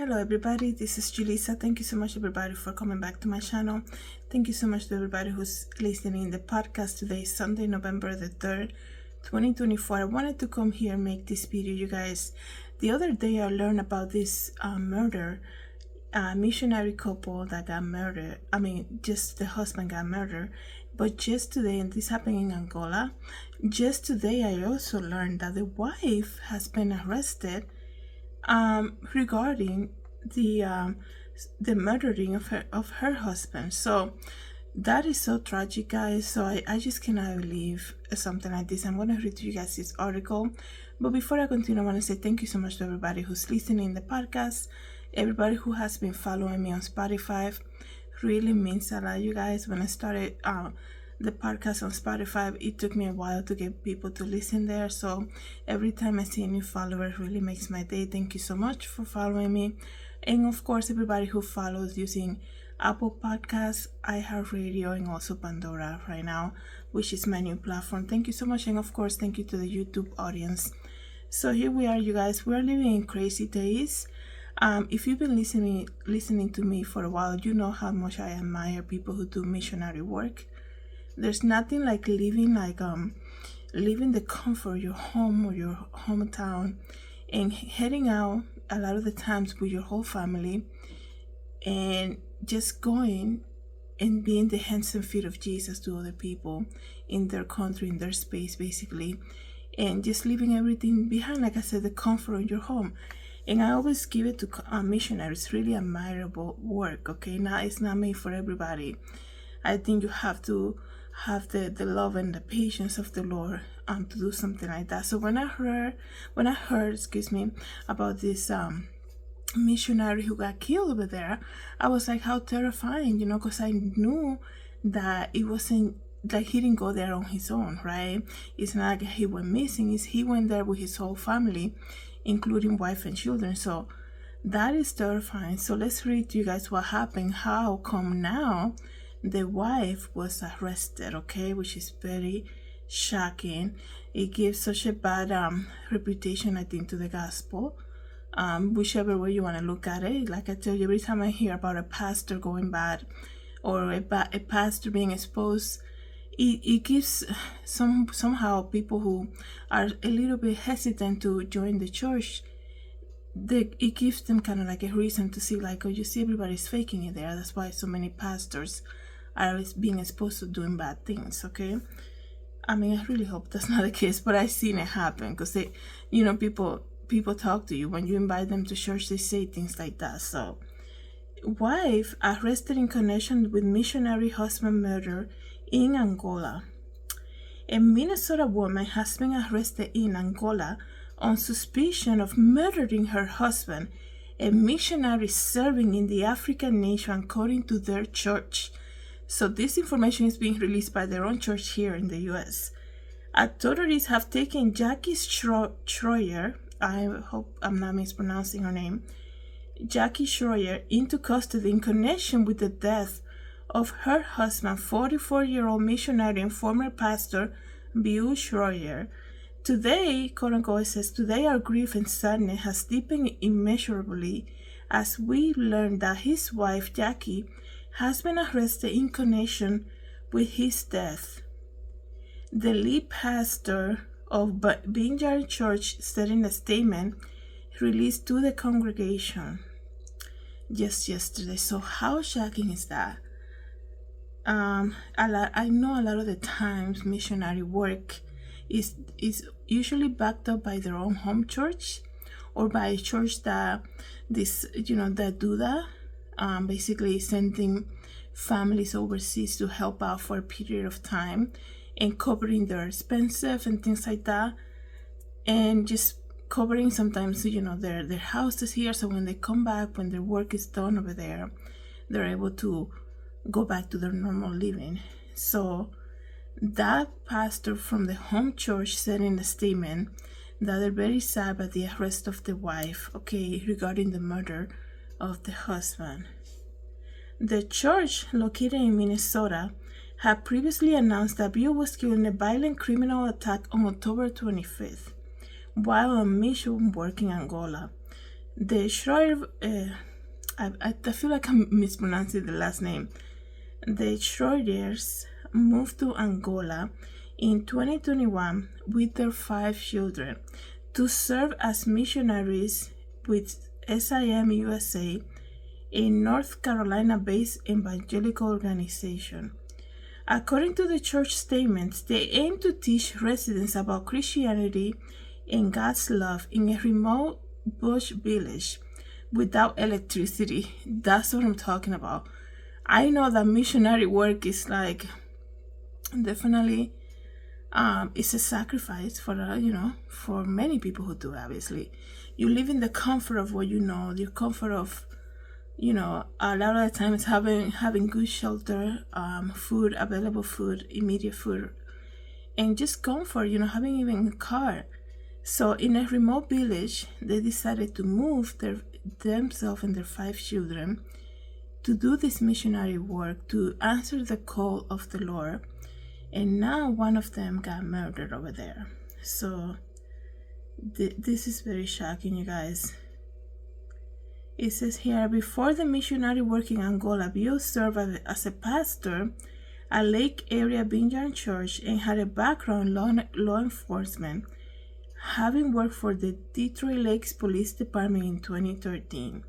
Hello everybody, this is Julissa. Thank you so much everybody for coming back to my channel. Thank you so much to everybody who's listening in the podcast. Today is Sunday, November the 3rd, 2024. I wanted to come here and make this video, you guys. The other day I learned about this murder, missionary couple that got murdered. Just the husband got murdered. But just today, and this happened in Angola, just today I also learned that the wife has been arrested regarding the murdering of her husband. So that is so tragic, guys. So I just cannot believe something like this. I'm gonna read to you guys this article, but before I continue, I want to say thank you so much to everybody who's listening to the podcast, everybody who has been following me on Spotify. Really means a lot, you guys. When I started the podcast on Spotify, it took me a while to get people to listen there, so every time I see a new follower, it really makes my day. Thank you so much for following me. And of course, everybody who follows using Apple Podcasts, iHeartRadio, and also Pandora right now, which is my new platform. Thank you so much. And of course, thank you to the YouTube audience. So here we are, you guys. We're living in crazy days. If you've been listening to me for a while, you know how much I admire people who do missionary work. There's nothing like leaving the comfort of your home or your hometown and heading out a lot of the times with your whole family and just going and being the hands and feet of Jesus to other people in their country, in their space, basically, and just leaving everything behind. Like I said, the comfort of your home. And I always give it to missionaries. Really admirable work, okay? Now, it's not made for everybody. I think you have to have the love and the patience of the Lord to do something like that. So when I heard about this missionary who got killed over there, I was like, how terrifying, because I knew that it wasn't like he didn't go there on his own, right? It's not like he went missing. He went there with his whole family, including wife and children. So that is terrifying. So let's read to you guys what happened. How come now the wife was arrested, okay? Which is very shocking. It gives such a bad reputation, I think, to the gospel. Whichever way you want to look at it. Like I tell you, every time I hear about a pastor going bad or a pastor being exposed, it gives somehow people who are a little bit hesitant to join the church, it gives them kind of like a reason to see, like, oh, you see, everybody's faking it there. That's why so many pastors are being exposed to doing bad things, okay? I really hope that's not the case, but I've seen it happen because people talk to you. When you invite them to church, they say things like that. So, wife arrested in connection with missionary husband murder in Angola. A Minnesota woman has been arrested in Angola on suspicion of murdering her husband, a missionary serving in the African nation, according to their church. So this information is being released by their own church here in the U.S. Authorities have taken Jackie Schroyer, I hope I'm not mispronouncing her name, Jackie Schroyer, into custody in connection with the death of her husband, 44-year-old missionary and former pastor, Bill Schroyer. Today, quote unquote, it says, today our grief and sadness has deepened immeasurably as we learned that his wife, Jackie, has been arrested in connection with his death. The lead pastor of Vineyard Church said in a statement released to the congregation just yesterday. So how shocking is that? I know a lot of the times missionary work is usually backed up by their own home church or by a church that that do that. Basically sending families overseas to help out for a period of time and covering their expenses and things like that, and just covering sometimes their houses here, so when they come back, when their work is done over there, they're able to go back to their normal living. So that pastor from the home church said in a statement that they're very sad about the arrest of the wife, okay, regarding the murder of the husband. The church, located in Minnesota, had previously announced that Bill was killed in a violent criminal attack on October 25th while on mission work in Angola. The Schroeder, I feel like I'm mispronouncing the last name. The Schroeders moved to Angola in 2021 with their 5 children to serve as missionaries with SIM USA, a North Carolina-based evangelical organization. According to the church statements, they aim to teach residents about Christianity and God's love in a remote bush village without electricity. That's what I'm talking about. I know that missionary work is like definitely it's a sacrifice for for many people who do. Obviously, you live in the comfort of what you know, the comfort of a lot of the times having good shelter, food, available food, immediate food, and just comfort. Having even a car. So in a remote village, they decided to move themselves and their 5 children to do this missionary work, to answer the call of the Lord. And now one of them got murdered over there. So this is very shocking, you guys. It says here, before the missionary work in Angola, Bill served as a pastor at Lake Area Vineyard Church and had a background in law enforcement, having worked for the Detroit Lakes Police Department in 2013.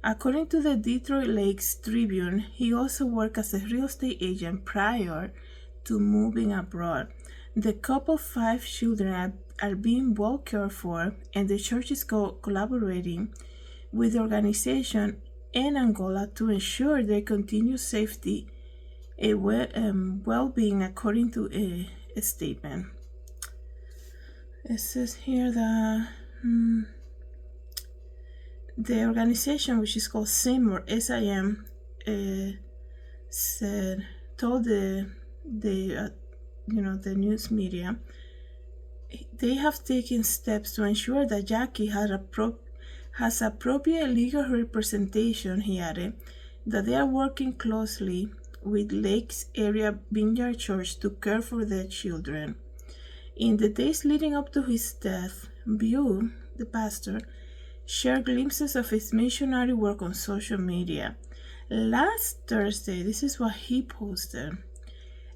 According to the Detroit Lakes Tribune, he also worked as a real estate agent prior to moving abroad. The couple's 5 children are being well cared for, and the church is collaborating with the organization in Angola to ensure their continued safety and well-being, according to a statement. It says here that the organization, which is called SIM or SIM, told the news media they have taken steps to ensure that Jackie has appropriate legal representation. He added that they are working closely with Lakes Area Vineyard Church to care for their children. In the days leading up to his death, Bill, the pastor, shared glimpses of his missionary work on social media. Last Thursday, this is what he posted.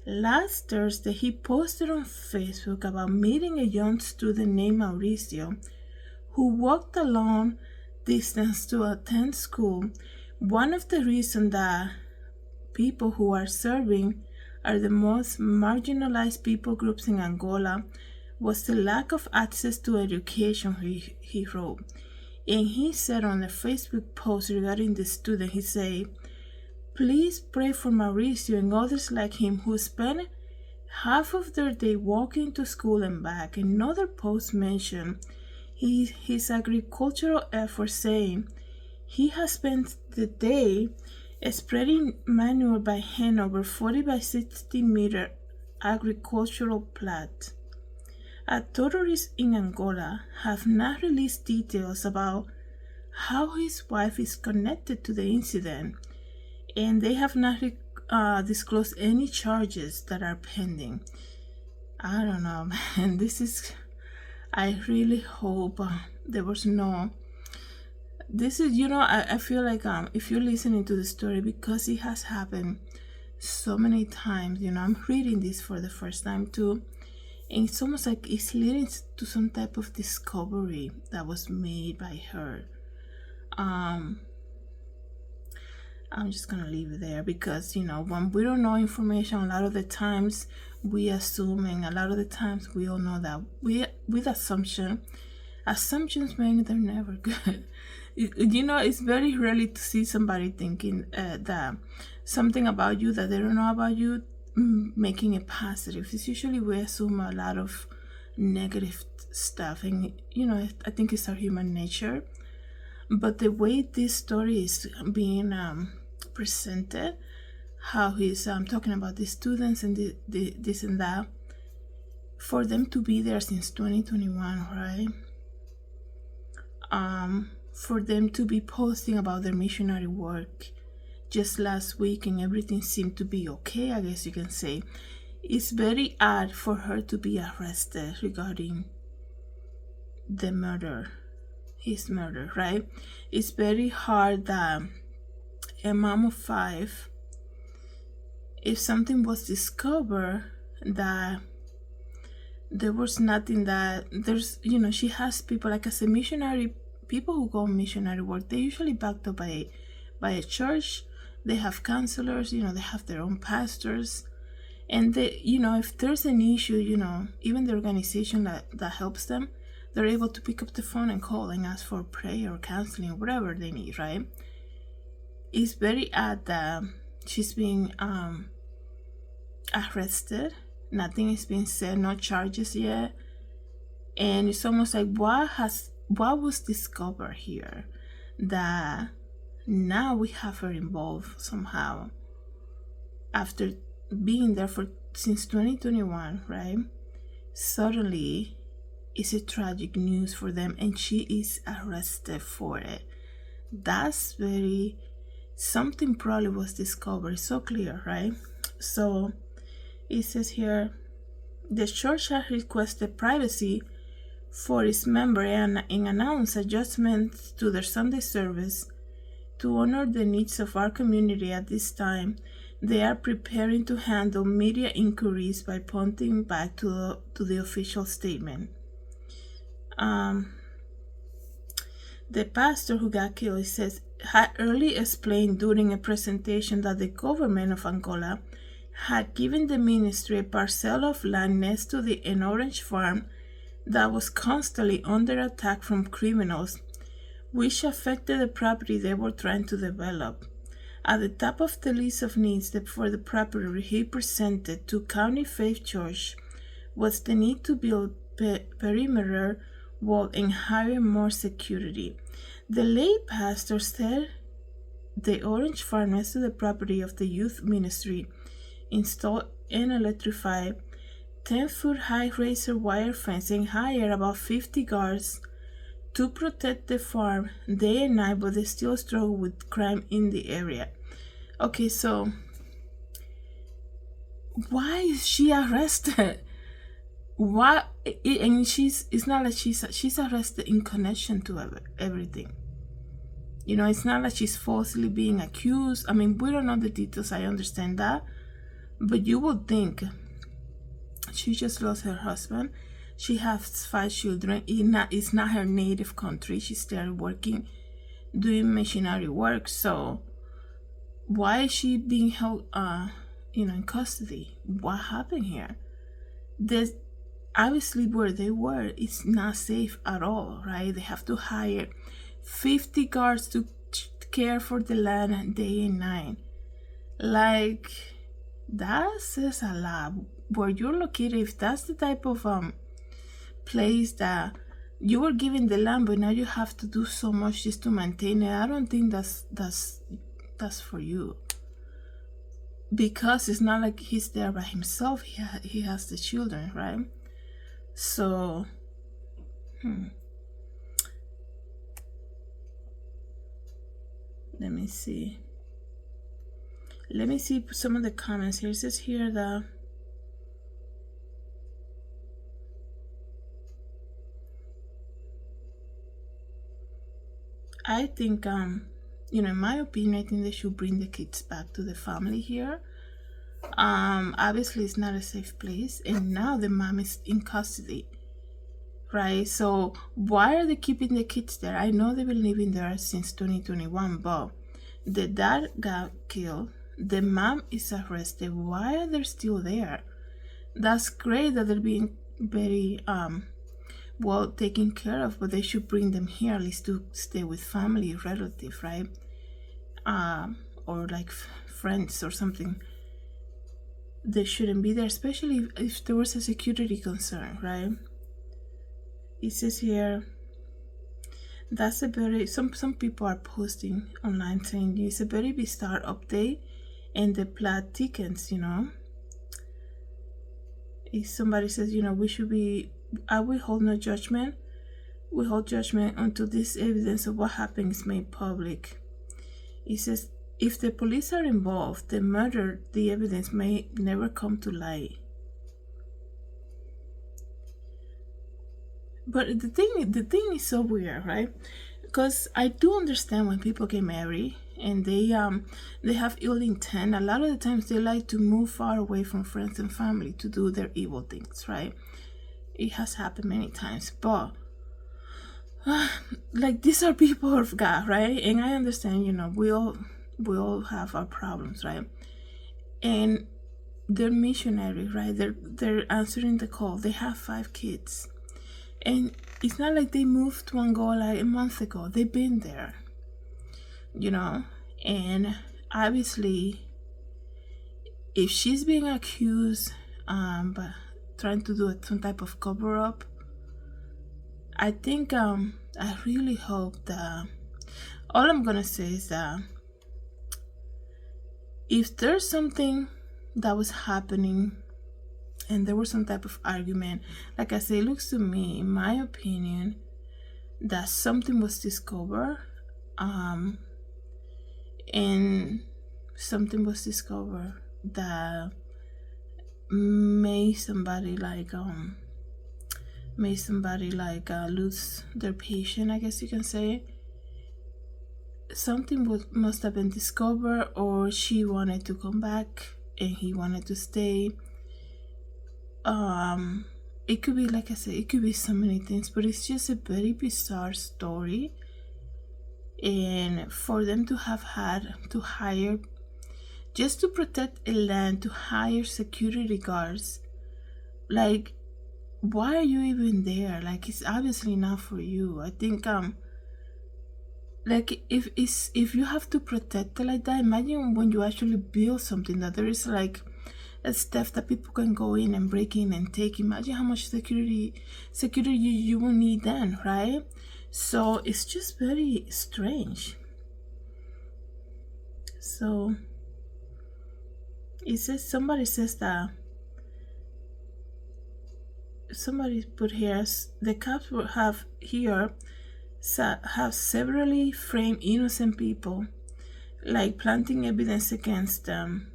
Last Thursday, he posted on Facebook about meeting a young student named Mauricio who walked a long distance to attend school. One of the reasons that people who are serving are the most marginalized people groups in Angola was the lack of access to education, he wrote. And he said on a Facebook post regarding the student, he said, "Please pray for Mauricio and others like him who spend half of their day walking to school and back." Another post mentioned his agricultural efforts, saying he has spent the day spreading manure by hand over 40 by 60 meter agricultural plot. Authorities in Angola have not released details about how his wife is connected to the incident, and they have not disclosed any charges that are pending. I don't know, man. I really hope there was no. This is, I feel like if you're listening to the story, because it has happened so many times, I'm reading this for the first time too, and it's almost like it's leading to some type of discovery that was made by her. I'm just gonna leave it there because when we don't know information, a lot of the times we assume, and a lot of the times we all know that with assumptions, man, they're never good. It's very rarely to see somebody thinking that something about you that they don't know about you, making it positive. It's usually we assume a lot of negative stuff, and I think it's our human nature. But the way this story is being presented, how he's talking about the students and this and that, for them to be there since 2021, right? For them to be posting about their missionary work just last week and everything seemed to be okay, I guess you can say. It's very odd for her to be arrested regarding the murder. his murder, right? It's very hard that a mom of 5, if something was discovered that there was nothing that there's, she has people, like as a missionary, people who go on missionary work, they usually backed up by a church. They have counselors, they have their own pastors, and they, if there's an issue, even the organization that helps them, they're able to pick up the phone and call and ask for prayer or counseling or whatever they need, right? It's very odd that she's being arrested. Nothing is being said, no charges yet, and it's almost like what was discovered here that now we have her involved somehow after being there since 2021, right? Suddenly it's a tragic news for them, and she is arrested for it. That's very something probably was discovered. It's so clear, right? So it says here, the church has requested privacy for its members and announced adjustments to their Sunday service to honor the needs of our community at this time. They are preparing to handle media inquiries by pointing back to the official statement. The pastor who got killed, it says, had early explained during a presentation that the government of Angola had given the ministry a parcel of land next to an orange farm that was constantly under attack from criminals, which affected the property they were trying to develop. At the top of the list of needs for the property he presented to County Faith Church was the need to build perimeter wall and hire more security. The lay pastor said the orange farm next to the property of the youth ministry installed an electrified 10-foot high razor wire fence and hired about 50 guards to protect the farm day and night, but they still struggle with crime in the area. Okay, so why is she arrested? Why? And it's not like she's arrested in connection to everything. It's not like she's falsely being accused. I mean, we don't know the details, I understand that, but you would think she just lost her husband. She has 5 children. It's not her native country. She started working, doing missionary work. So why is she being held, in custody? What happened here? There's obviously where they were, it's not safe at all, right? They have to hire 50 guards to care for the land day and night. Like, that says a lot. Where you're located, if that's the type of place that you were given the land, but now you have to do so much just to maintain it, I don't think that's for you. Because it's not like he's there by himself. He has the children, right? So let me see some of the comments here. It says here that I think in my opinion, I think they should bring the kids back to the family here. Obviously it's not a safe place, and now the mom is in custody, right? So why are they keeping the kids there? I know they've been living there since 2021, but the dad got killed, the mom is arrested. Why are they still there? That's great that they're being very well taken care of, but they should bring them here at least to stay with family, relative, right? Or like friends or something. They shouldn't be there, especially if there was a security concern, right? It says here, that's a very, some people are posting online saying it's a very bizarre update and the plot thickens, If somebody says, we hold no judgment. We hold judgment until this evidence of what happened is made public. It says, if the police are involved, the evidence may never come to light. But the thing is so weird, right? Because I do understand when people get married and they have ill intent. A lot of the times they like to move far away from friends and family to do their evil things, right? It has happened many times, but like these are people of God, right? And I understand, we all have our problems, right? And they're missionary, right? They're answering the call. They have 5 kids, and it's not like they moved to Angola a month ago. They've been there, you know. And obviously, if she's being accused, but trying to do some type of cover up, I think I really hope that all I'm gonna say is that if there's something that was happening and there was some type of argument, like I say, it looks to me, in my opinion, that something was discovered, and something was discovered that made somebody like lose their patience, I guess you can say. Something must have been discovered, or she wanted to come back and he wanted to stay. It could be, like I said, it could be so many things, but it's just a very bizarre story. And for them to have had to hire, just to protect a land, to hire security guards, like, why are you even there? Like, it's obviously not for you. I think like, if you have to protect it like that, imagine when you actually build something that there is like a stuff that people can go in and break in and take. Imagine how much security you will need then, right? So it's just very strange. So it says, somebody put here, the cops will have severally framed innocent people, like planting evidence against them.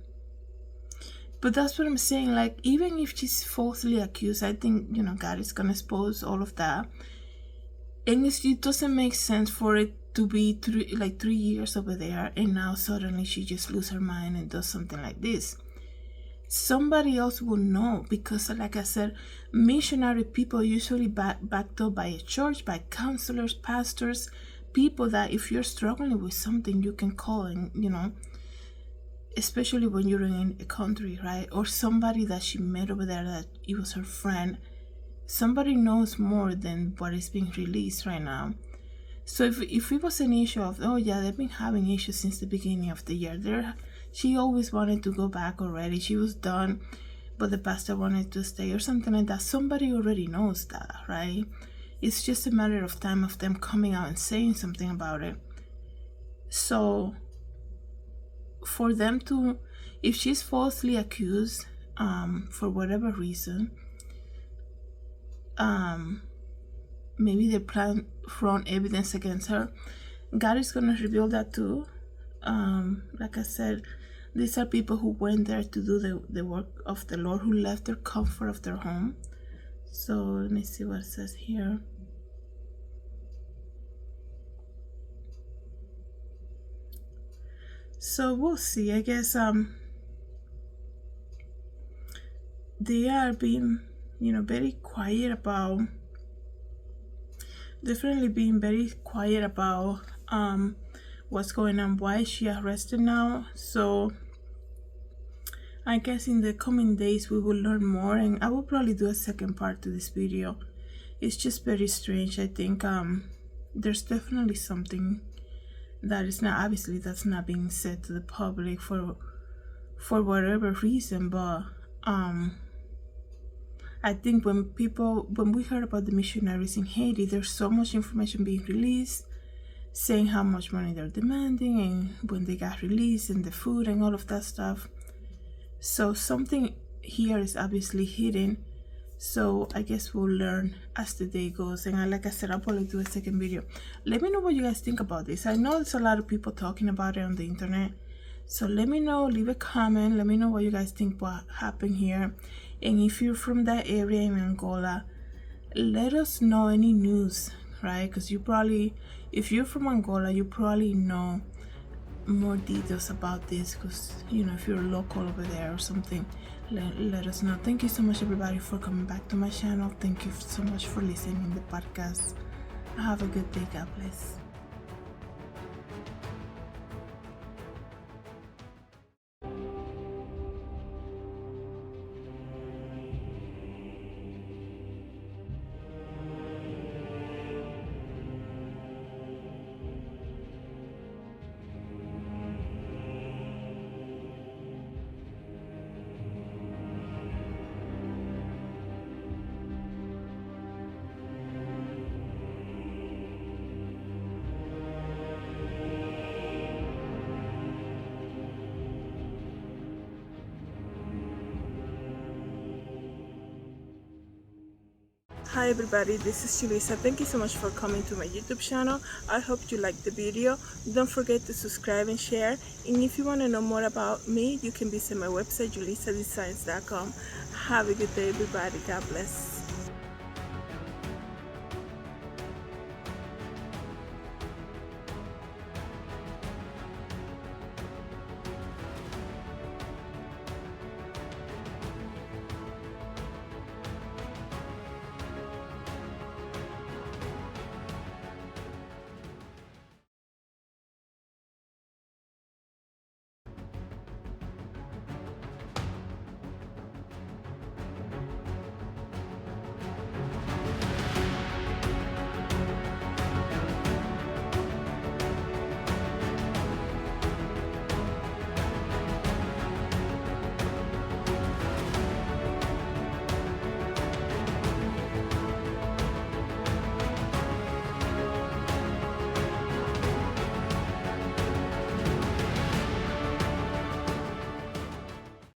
But that's what I'm saying. Like, even if she's falsely accused, I think, God is gonna expose all of that. And it doesn't make sense for it to be 3 years over there, and now suddenly she just loses her mind and does something like this. Somebody else will know, because, like I said, missionary people usually backed up by a church, by counselors, pastors, people that if you're struggling with something, you can call, and especially when you're in a country, right? Or somebody that she met over there, that it was her friend. Somebody knows more than what is being released right now. So if it was an issue of, oh yeah, they've been having issues since the beginning of the year, she always wanted to go back already, she was done, but the pastor wanted to stay or something like that, somebody already knows that, right? It's just a matter of time of them coming out and saying something about it. So for them to, if she's falsely accused, for whatever reason, maybe they plan front evidence against her, God is gonna reveal that too. Like I said, these are people who went there to do the work of the Lord, who left their comfort of their home. So let me see what it says here. So we'll see. I guess they are being, very quiet about, definitely being very quiet about what's going on, why is she arrested now. So I guess in the coming days we will learn more, and I will probably do a second part to this video. It's just very strange. I think there's definitely something that is not, obviously that's not being said to the public for whatever reason, but I think when we heard about the missionaries in Haiti, there's so much information being released, saying how much money they're demanding and when they got released and the food and all of that stuff. So something here is obviously hidden. So I guess we'll learn as the day goes. And like I said, I'll probably do a second video. Let me know what you guys think about this. I know there's a lot of people talking about it on the internet. So let me know, leave a comment. Let me know what you guys think what happened here. And if you're from that area in Angola, let us know any news, right? Because you probably, if you're from Angola, you probably know more details about this, because if you're local over there or something, let us know. Thank you so much, everybody, for coming back to my channel. Thank you so much for listening in the podcast. Have a good day. God bless. Hi everybody, this is Julissa. Thank you so much for coming to my YouTube channel. I hope you liked the video. Don't forget to subscribe and share. And if you want to know more about me, you can visit my website, Julissadesigns.com. Have a good day, everybody. God bless.